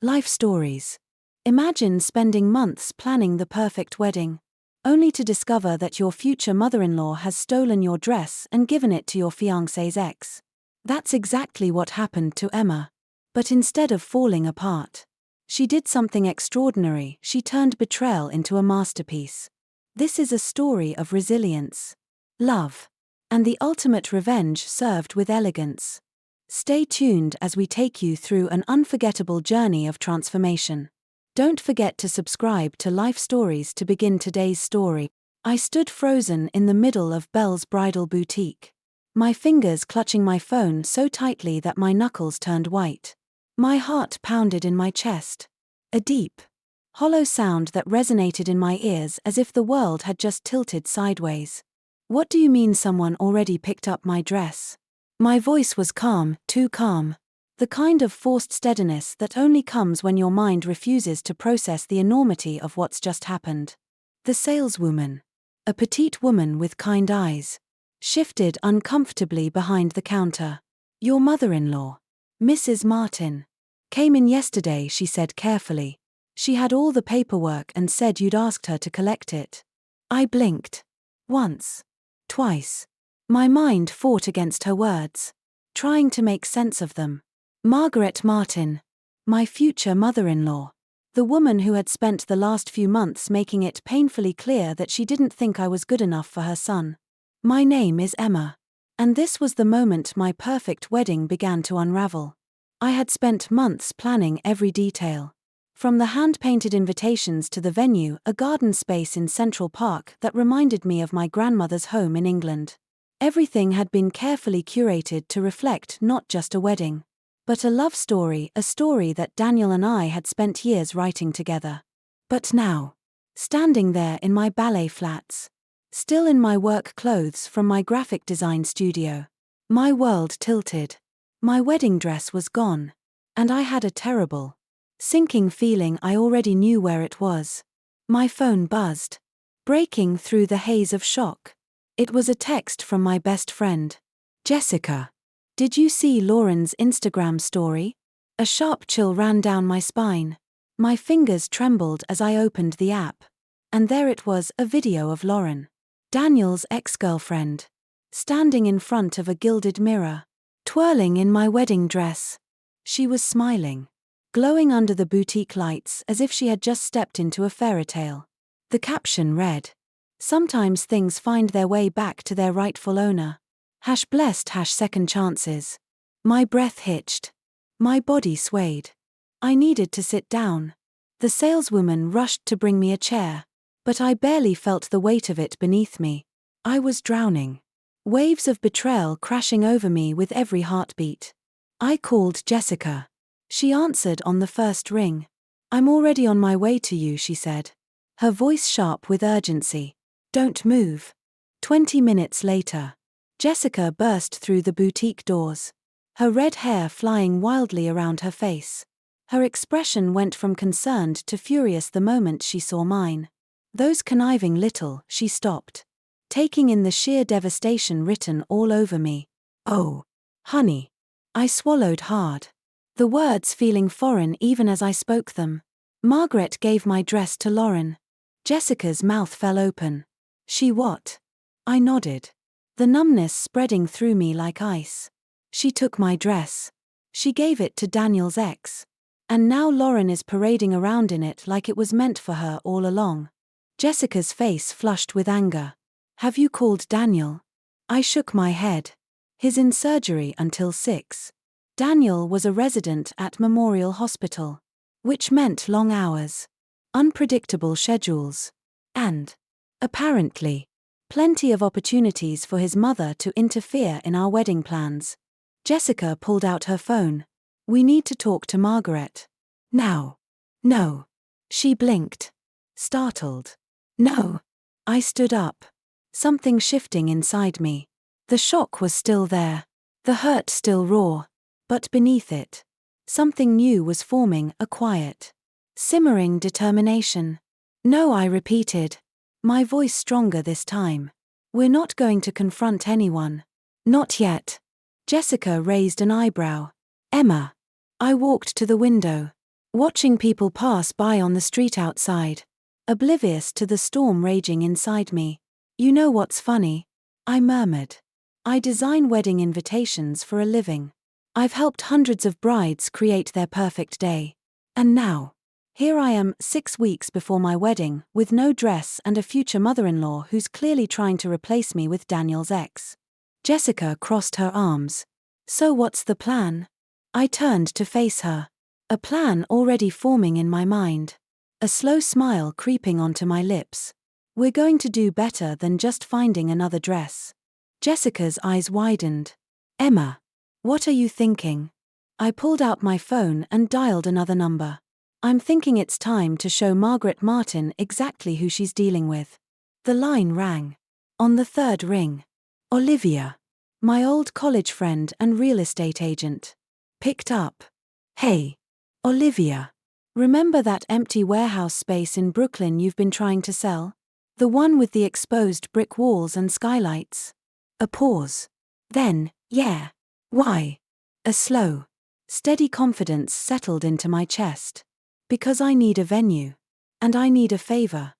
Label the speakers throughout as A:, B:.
A: Life stories. Imagine spending months planning the perfect wedding, only to discover that your future mother-in-law has stolen your dress and given it to your fiancé's ex. That's exactly what happened to Emma. But instead of falling apart, she did something extraordinary. She turned betrayal into a masterpiece. This is a story of resilience, love, and the ultimate revenge served with elegance. Stay tuned as we take you through an unforgettable journey of transformation. Don't forget to subscribe to Life Stories to begin today's story. I stood frozen in the middle of Belle's bridal boutique, my fingers clutching my phone so tightly that my knuckles turned white. My heart pounded in my chest, a deep, hollow sound that resonated in my ears as if the world had just tilted sideways. "What do you mean someone already picked up my dress?" My voice was calm, too calm. The kind of forced steadiness that only comes when your mind refuses to process the enormity of what's just happened. The saleswoman, a petite woman with kind eyes, shifted uncomfortably behind the counter. "Your mother-in-law, Mrs. Martin, came in yesterday," she said carefully. "She had all the paperwork and said you'd asked her to collect it." I blinked. Once. Twice. My mind fought against her words, trying to make sense of them. Margaret Martin, my future mother-in-law, the woman who had spent the last few months making it painfully clear that she didn't think I was good enough for her son. My name is Emma. And this was the moment my perfect wedding began to unravel. I had spent months planning every detail, from the hand-painted invitations to the venue, a garden space in Central Park that reminded me of my grandmother's home in England. Everything had been carefully curated to reflect not just a wedding, but a love story, a story that Daniel and I had spent years writing together. But now, standing there in my ballet flats, still in my work clothes from my graphic design studio, my world tilted. My wedding dress was gone, and I had a terrible, sinking feeling I already knew where it was. My phone buzzed, breaking through the haze of shock. It was a text from my best friend, Jessica. "Did you see Lauren's Instagram story?" A sharp chill ran down my spine. My fingers trembled as I opened the app. And there it was, a video of Lauren, Daniel's ex-girlfriend, standing in front of a gilded mirror, twirling in my wedding dress. She was smiling, glowing under the boutique lights as if she had just stepped into a fairy tale. The caption read, "Sometimes things find their way back to their rightful owner. #blessed #second chances." My breath hitched. My body swayed. I needed to sit down. The saleswoman rushed to bring me a chair, but I barely felt the weight of it beneath me. I was drowning. Waves of betrayal crashing over me with every heartbeat. I called Jessica. She answered on the first ring. "I'm already on my way to you," she said, her voice sharp with urgency. "Don't move." 20 minutes later, Jessica burst through the boutique doors, her red hair flying wildly around her face. Her expression went from concerned to furious the moment she saw mine. "Those conniving little," she stopped, taking in the sheer devastation written all over me. "Oh, honey." I swallowed hard, the words feeling foreign even as I spoke them. "Margaret gave my dress to Lauren." Jessica's mouth fell open. "She what?" I nodded, the numbness spreading through me like ice. "She took my dress. She gave it to Daniel's ex. And now Lauren is parading around in it like it was meant for her all along." Jessica's face flushed with anger. "Have you called Daniel?" I shook my head. "He's in surgery until 6. Daniel was a resident at Memorial Hospital, which meant long hours, unpredictable schedules, and, apparently, plenty of opportunities for his mother to interfere in our wedding plans." Jessica pulled out her phone. "We need to talk to Margaret. Now." "No." She blinked, startled. "No." I stood up, something shifting inside me. The shock was still there, the hurt still raw, but beneath it, something new was forming, a quiet, simmering determination. "No," I repeated, my voice stronger this time. "We're not going to confront anyone. Not yet." Jessica raised an eyebrow. "Emma." I walked to the window. watching people pass by on the street outside, oblivious to the storm raging inside me. You know what's funny? I murmured. I design wedding invitations for a living. I've helped hundreds of brides create their perfect day. And now, here I am 6 weeks before my wedding, with no dress and a future mother-in-law who's clearly trying to replace me with Daniel's ex. Jessica crossed her arms. So what's the plan? I turned to face her. A plan already forming in my mind. A slow smile creeping onto my lips. We're going to do better than just finding another dress. Jessica's eyes widened. Emma, what are you thinking? I pulled out my phone and dialed another number. I'm thinking it's time to show Margaret Martin exactly who she's dealing with. The line rang. On the third ring, Olivia, my old college friend and real estate agent, picked up. Hey, Olivia. Remember that empty warehouse space in Brooklyn you've been trying to sell? The one with the exposed brick walls and skylights? A pause. Then, yeah. Why? A slow, steady confidence settled into my chest. Because I need a venue. And I need a favor.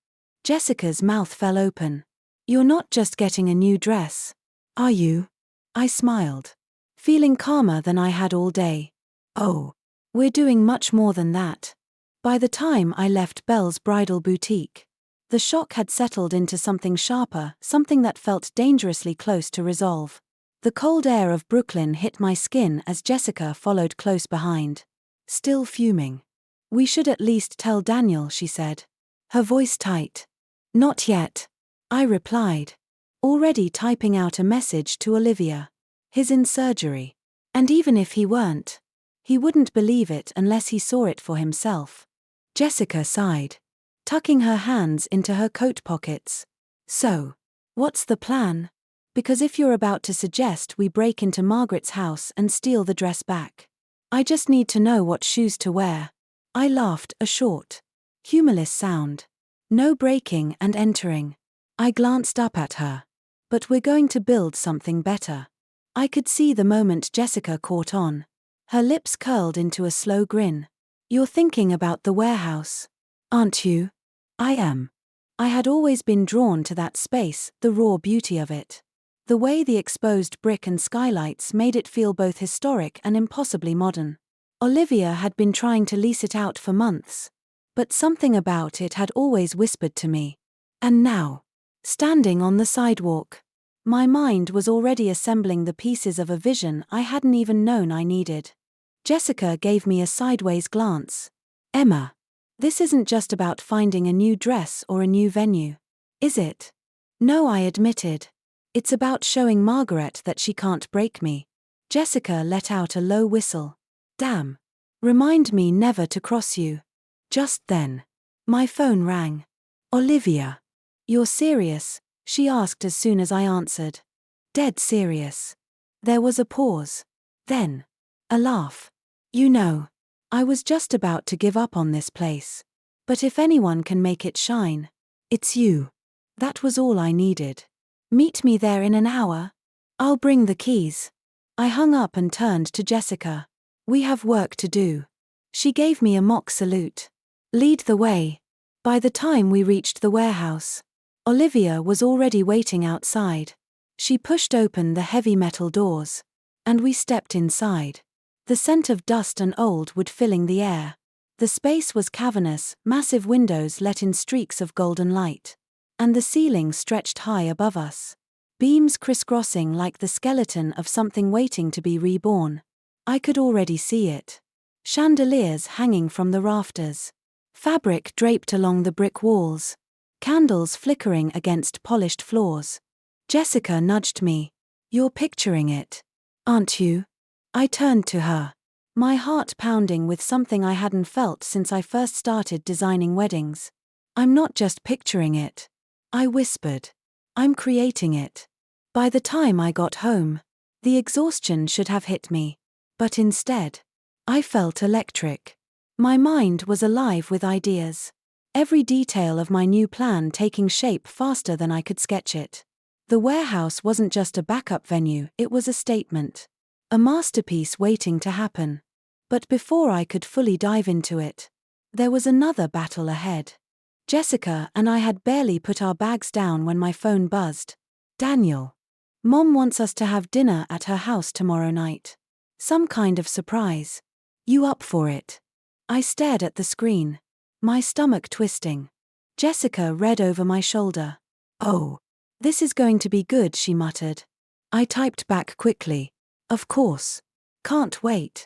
A: Jessica's mouth fell open. You're not just getting a new dress, are you? I smiled, feeling calmer than I had all day. Oh, we're doing much more than that. By the time I left Belle's bridal boutique, the shock had settled into something sharper, something that felt dangerously close to resolve. The cold air of Brooklyn hit my skin as Jessica followed close behind. Still fuming. We should at least tell Daniel, she said. Her voice tight. Not yet, I replied, already typing out a message to Olivia. He's in surgery. And even if he weren't, he wouldn't believe it unless he saw it for himself. Jessica sighed, tucking her hands into her coat pockets. So, what's the plan? Because if you're about to suggest we break into Margaret's house and steal the dress back, I just need to know what shoes to wear. I laughed, a short, humorless sound. No breaking and entering. I glanced up at her. But we're going to build something better. I could see the moment Jessica caught on. Her lips curled into a slow grin. You're thinking about the warehouse, aren't you? I am. I had always been drawn to that space, the raw beauty of it. The way the exposed brick and skylights made it feel both historic and impossibly modern. Olivia had been trying to lease it out for months. But something about it had always whispered to me. And now, standing on the sidewalk, my mind was already assembling the pieces of a vision I hadn't even known I needed. Jessica gave me a sideways glance. Emma, this isn't just about finding a new dress or a new venue, is it? No, I admitted. It's about showing Margaret that she can't break me. Jessica let out a low whistle. Damn. Remind me never to cross you. Just then, my phone rang. Olivia. You're serious? She asked as soon as I answered. Dead serious. There was a pause. Then, a laugh. You know, I was just about to give up on this place. But if anyone can make it shine, it's you. That was all I needed. Meet me there in an hour. I'll bring the keys. I hung up and turned to Jessica. We have work to do. She gave me a mock salute. Lead the way. By the time we reached the warehouse, Olivia was already waiting outside. She pushed open the heavy metal doors, and we stepped inside. The scent of dust and old wood filling the air. The space was cavernous, massive windows let in streaks of golden light. And the ceiling stretched high above us. Beams crisscrossing like the skeleton of something waiting to be reborn. I could already see it. Chandeliers hanging from the rafters. Fabric draped along the brick walls. Candles flickering against polished floors. Jessica nudged me. You're picturing it, aren't you? I turned to her. My heart pounding with something I hadn't felt since I first started designing weddings. I'm not just picturing it. I whispered. I'm creating it. By the time I got home, the exhaustion should have hit me. But instead, I felt electric. My mind was alive with ideas. Every detail of my new plan taking shape faster than I could sketch it. The warehouse wasn't just a backup venue, it was a statement. A masterpiece waiting to happen. But before I could fully dive into it, there was another battle ahead. Jessica and I had barely put our bags down when my phone buzzed. Daniel. Mom wants us to have dinner at her house tomorrow night. Some kind of surprise. You up for it? I stared at the screen, my stomach twisting. Jessica read over my shoulder. Oh, this is going to be good, she muttered. I typed back quickly. Of course. Can't wait.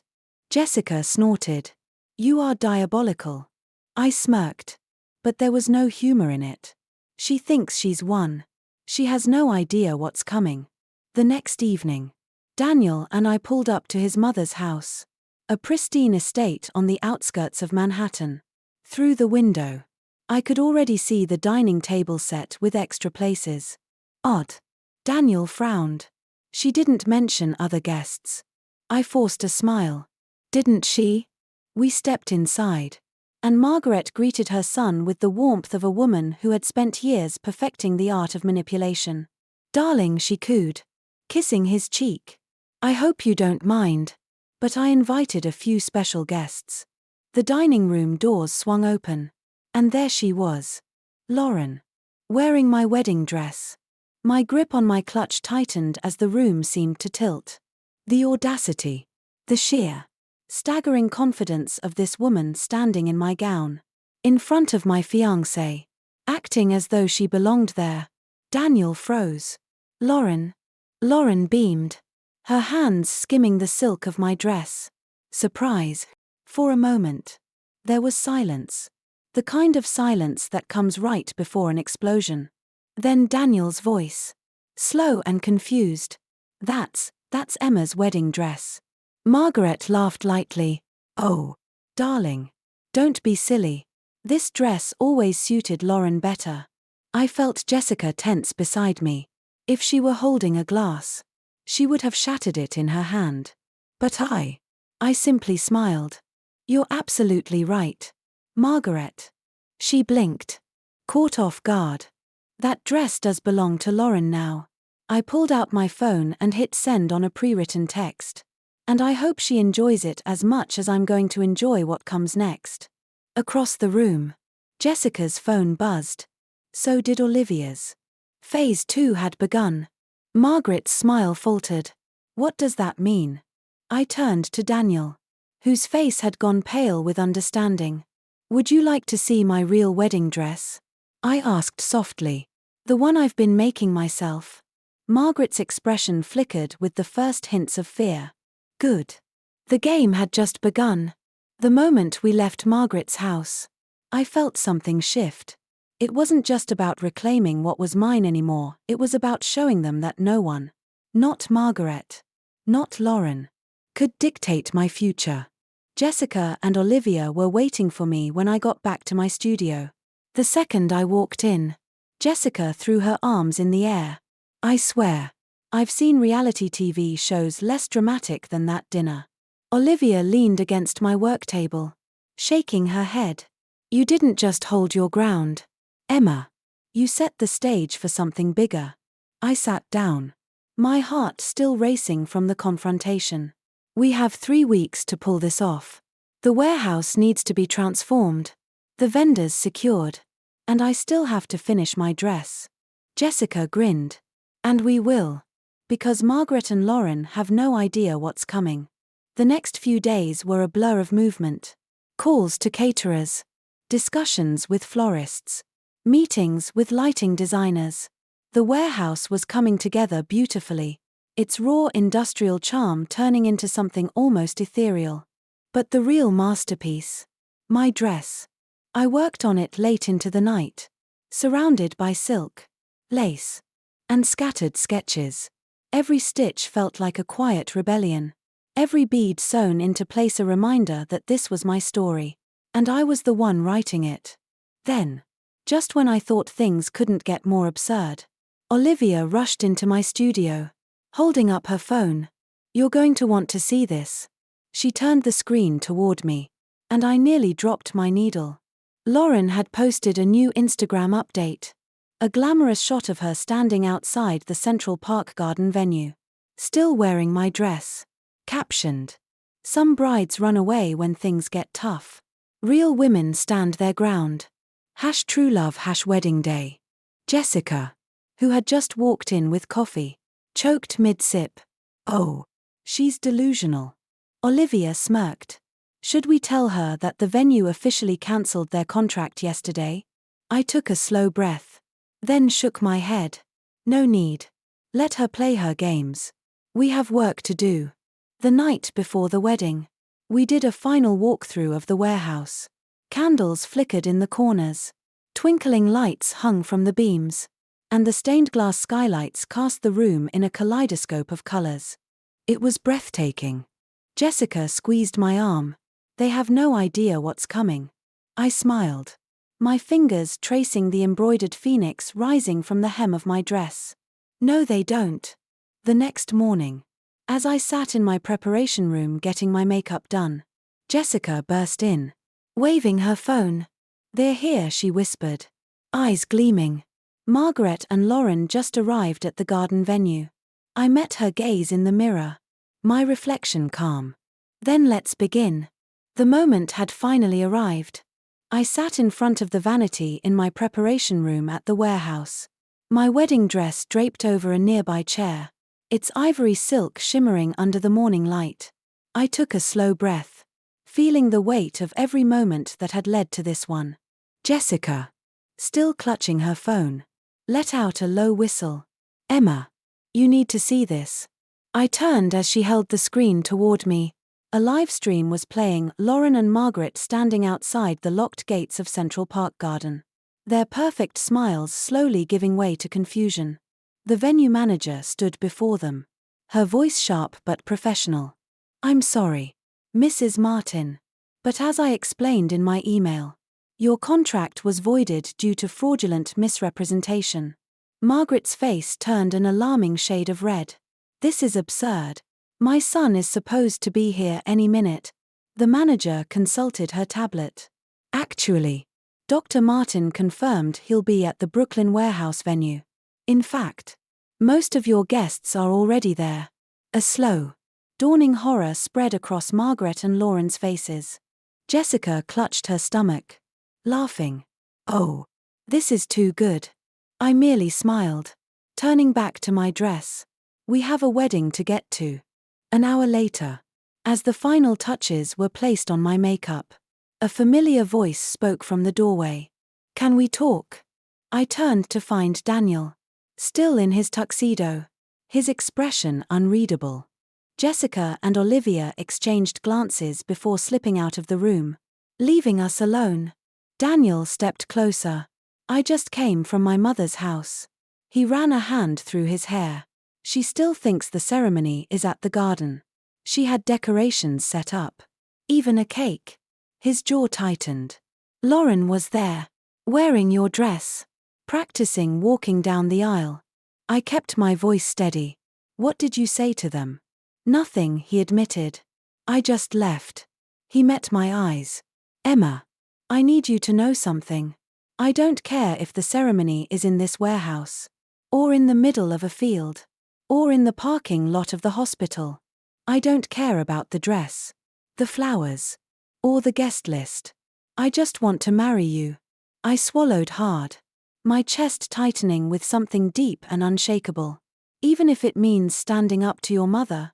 A: Jessica snorted. You are diabolical. I smirked. But there was no humor in it. She thinks she's won. She has no idea what's coming. The next evening, Daniel and I pulled up to his mother's house. A pristine estate on the outskirts of Manhattan. Through the window, I could already see the dining table set with extra places. Odd. Daniel frowned. She didn't mention other guests. I forced a smile. Didn't she? We stepped inside, and Margaret greeted her son with the warmth of a woman who had spent years perfecting the art of manipulation. Darling, she cooed, kissing his cheek. I hope you don't mind, but I invited a few special guests. The dining room doors swung open, and there she was. Lauren. Wearing my wedding dress. My grip on my clutch tightened as the room seemed to tilt. The audacity. The sheer, staggering confidence of this woman standing in my gown, in front of my fiancé, acting as though she belonged there. Daniel froze. Lauren. Lauren beamed, her hands skimming the silk of my dress. Surprise. For a moment, there was silence. The kind of silence that comes right before an explosion. Then Daniel's voice. Slow and confused. That's Emma's wedding dress. Margaret laughed lightly. Oh, darling. Don't be silly. This dress always suited Lauren better. I felt Jessica tense beside me. If she were holding a glass, she would have shattered it in her hand. But I simply smiled. You're absolutely right, Margaret. She blinked, caught off guard. That dress does belong to Lauren now. I pulled out my phone and hit send on a pre-written text. And I hope she enjoys it as much as I'm going to enjoy what comes next. Across the room, Jessica's phone buzzed. So did Olivia's. Phase 2 had begun. Margaret's smile faltered. What does that mean? I turned to Daniel, whose face had gone pale with understanding. Would you like to see my real wedding dress? I asked softly. The one I've been making myself. Margaret's expression flickered with the first hints of fear. Good. The game had just begun. The moment we left Margaret's house, I felt something shift. It wasn't just about reclaiming what was mine anymore, it was about showing them that no one, not Margaret, not Lauren, could dictate my future. Jessica and Olivia were waiting for me when I got back to my studio. The second I walked in, Jessica threw her arms in the air. I swear, I've seen reality TV shows less dramatic than that dinner. Olivia leaned against my work table, shaking her head. You didn't just hold your ground, Emma. You set the stage for something bigger. I sat down, my heart still racing from the confrontation. We have 3 weeks to pull this off. The warehouse needs to be transformed, the vendors secured, and I still have to finish my dress. Jessica grinned. And we will. Because Margaret and Lauren have no idea what's coming. The next few days were a blur of movement. Calls to caterers. Discussions with florists. Meetings with lighting designers. The warehouse was coming together beautifully, its raw industrial charm turning into something almost ethereal. But the real masterpiece, my dress. I worked on it late into the night, surrounded by silk, lace, and scattered sketches. Every stitch felt like a quiet rebellion. Every bead sewn into place a reminder that this was my story, and I was the one writing it. Then, just when I thought things couldn't get more absurd, Olivia rushed into my studio, holding up her phone. You're going to want to see this. She turned the screen toward me, and I nearly dropped my needle. Lauren had posted a new Instagram update. A glamorous shot of her standing outside the Central Park garden venue, still wearing my dress. Captioned, Some brides run away when things get tough. Real women stand their ground. True love wedding day. Jessica, who had just walked in with coffee, choked mid-sip. Oh, she's delusional. Olivia smirked. Should we tell her that the venue officially cancelled their contract yesterday? I took a slow breath. Then shook my head. No need. Let her play her games. We have work to do. The night before the wedding, we did a final walkthrough of the warehouse. Candles flickered in the corners. Twinkling lights hung from the beams. And the stained glass skylights cast the room in a kaleidoscope of colors. It was breathtaking. Jessica squeezed my arm. They have no idea what's coming. I smiled. My fingers tracing the embroidered phoenix rising from the hem of my dress. No, they don't. The next morning, as I sat in my preparation room getting my makeup done, Jessica burst in, waving her phone. They're here, she whispered, eyes gleaming. Margaret and Lauren just arrived at the garden venue. I met her gaze in the mirror. My reflection calm. Then let's begin. The moment had finally arrived. I sat in front of the vanity in my preparation room at the warehouse. My wedding dress draped over a nearby chair, its ivory silk shimmering under the morning light. I took a slow breath, feeling the weight of every moment that had led to this one. Jessica, still clutching her phone, let out a low whistle. Emma, you need to see this. I turned as she held the screen toward me. A live stream was playing, Lauren and Margaret standing outside the locked gates of Central Park Garden, their perfect smiles slowly giving way to confusion. The venue manager stood before them, her voice sharp but professional. I'm sorry, Mrs. Martin, but as I explained in my email, your contract was voided due to fraudulent misrepresentation. Margaret's face turned an alarming shade of red. This is absurd. My son is supposed to be here any minute. The manager consulted her tablet. Actually, Dr. Martin confirmed he'll be at the Brooklyn warehouse venue. In fact, most of your guests are already there. A slow, dawning horror spread across Margaret and Lauren's faces. Jessica clutched her stomach, laughing. Oh, this is too good. I merely smiled, turning back to my dress. We have a wedding to get to. An hour later, as the final touches were placed on my makeup, a familiar voice spoke from the doorway. Can we talk? I turned to find Daniel, still in his tuxedo, his expression unreadable. Jessica and Olivia exchanged glances before slipping out of the room, leaving us alone. Daniel stepped closer. I just came from my mother's house. He ran a hand through his hair. She still thinks the ceremony is at the garden. She had decorations set up. Even a cake. His jaw tightened. Lauren was there, wearing your dress, practicing walking down the aisle. I kept my voice steady. What did you say to them? Nothing, he admitted. I just left. He met my eyes. Emma, I need you to know something. I don't care if the ceremony is in this warehouse, or in the middle of a field, or in the parking lot of the hospital. I don't care about the dress, the flowers, or the guest list. I just want to marry you. I swallowed hard, my chest tightening with something deep and unshakable. Even if it means standing up to your mother.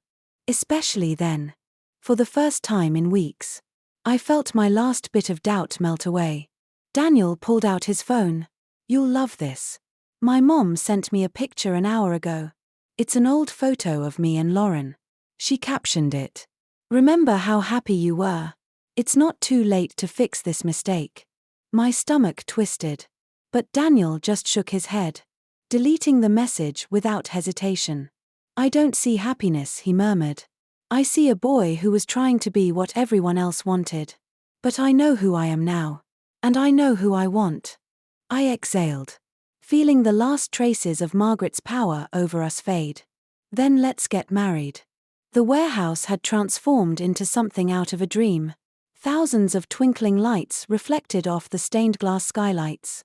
A: Especially then. For the first time in weeks, I felt my last bit of doubt melt away. Daniel pulled out his phone. You'll love this. My mom sent me a picture an hour ago. It's an old photo of me and Lauren. She captioned it. Remember how happy you were? It's not too late to fix this mistake. My stomach twisted. But Daniel just shook his head, deleting the message without hesitation. I don't see happiness, he murmured. I see a boy who was trying to be what everyone else wanted. But I know who I am now. And I know who I want. I exhaled, feeling the last traces of Margaret's power over us fade. Then let's get married. The warehouse had transformed into something out of a dream. Thousands of twinkling lights reflected off the stained glass skylights,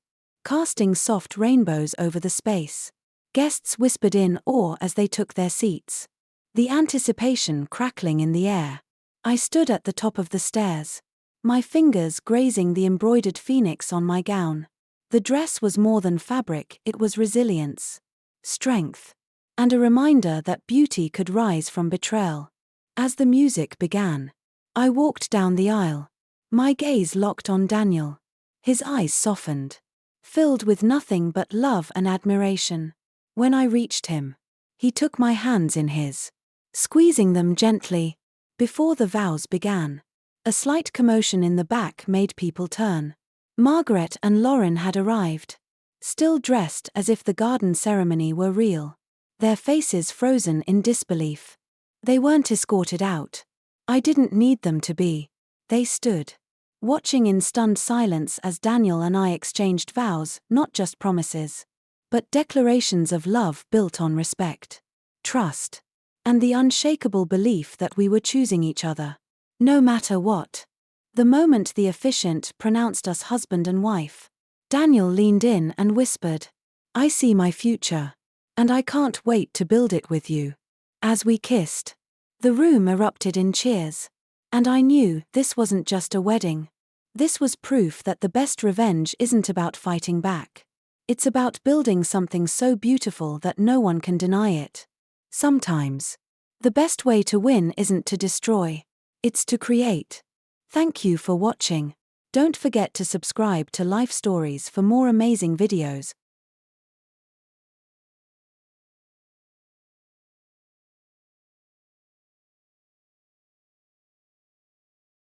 A: casting soft rainbows over the space. Guests whispered in awe as they took their seats, the anticipation crackling in the air. I stood at the top of the stairs, my fingers grazing the embroidered phoenix on my gown. The dress was more than fabric, it was resilience, strength, and a reminder that beauty could rise from betrayal. As the music began, I walked down the aisle, my gaze locked on Daniel. His eyes softened, filled with nothing but love and admiration. When I reached him, he took my hands in his, squeezing them gently. Before the vows began, a slight commotion in the back made people turn. Margaret and Lauren had arrived, still dressed as if the garden ceremony were real, their faces frozen in disbelief. They weren't escorted out. I didn't need them to be. They stood, watching in stunned silence as Daniel and I exchanged vows, not just promises, but declarations of love built on respect, trust, and the unshakable belief that we were choosing each other, no matter what. The moment the officiant pronounced us husband and wife, Daniel leaned in and whispered, "I see my future, and I can't wait to build it with you." As we kissed, the room erupted in cheers, and I knew this wasn't just a wedding. This was proof that the best revenge isn't about fighting back. It's about building something so beautiful that no one can deny it. Sometimes, the best way to win isn't to destroy, it's to create. Thank you for watching. Don't forget to subscribe to Life Stories for more amazing videos.